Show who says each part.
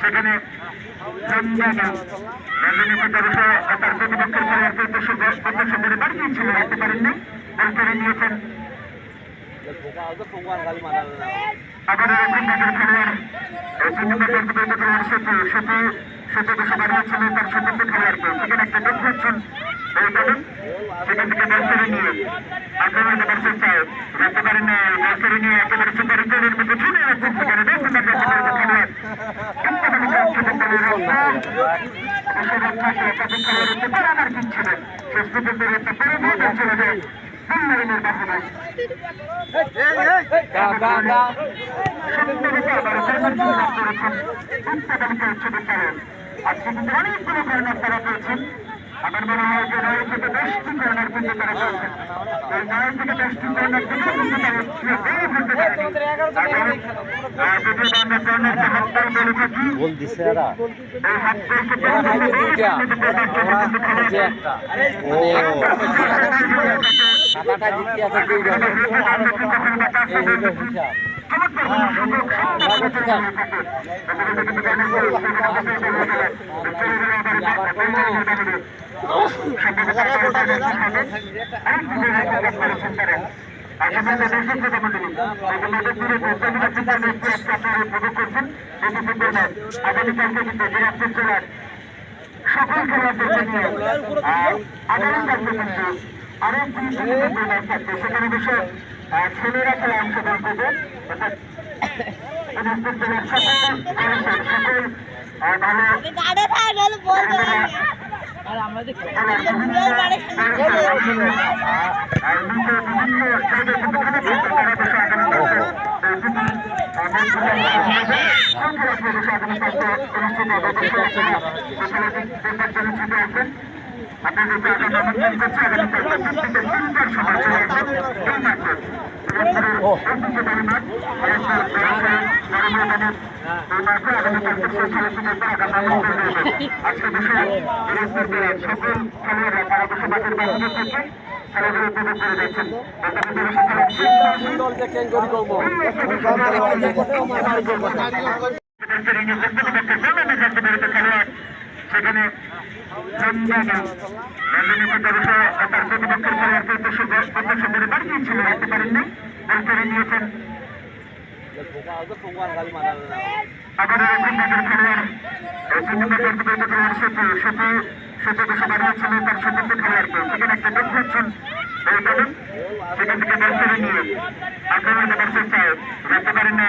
Speaker 1: সেখানে তার প্রতিপক্ষের খেলোয়াড়কে প্রত্যাশা করে বাড়িয়েছিল, রাখতে পারেননি, বল কেড়ে নিয়েছেন। আবার খেলোয়াড় সেতু দেশে বাড়িয়েছিল তার সতীর্থ খেলোয়াড়কে, সেখানে একটা ডেক হচ্ছেন সেখান থেকে বল কেড়ে নিয়ে আক্রমণ দেবার চেষ্টায় রাখতে পারেন না, বল কেড়ে নিয়ে একেবারে সুপার গোলের মধ্যে ছুটে যাচ্ছেন সেখানে খেলোয়াড় শেষ পর্যন্ত একটা পরিবর্তন চলে যায় লাইনের বাহানায়। আজকে কিন্তু অনেকগুলো কর্নার তারা পেয়েছেন। আমার মনে হয় যে 9 থেকে 10টি কর্নার কিন্তু তারা পেয়েছেন। এই 9 থেকে 10টি কর্নার থেকে কিন্তু তারা সকল খেলোয়াড়দেরকে নিয়ে আগামীকালকে কিন্তু আরো থাকবে, সেখানে বসে ছেলেরা খেলা অংশগ্রহণ করবে। সেখানে তার প্রতিপক্ষের খেলোয়াড়কে প্রত্যাশা করে বাড়িয়েছিল, রাখতে পারেননি, বল কেড়ে নিয়েছেন। আবার খেলোয়াড় সেতু দেশে বাড়িয়েছিল তার সতীর্থ খেলোয়াড়কে, সেখানে একটা ডেক হচ্ছেন সেখান থেকে বল কেড়ে নিয়ে আক্রমণ দেবার চেষ্টায় রাখতে পারেন না।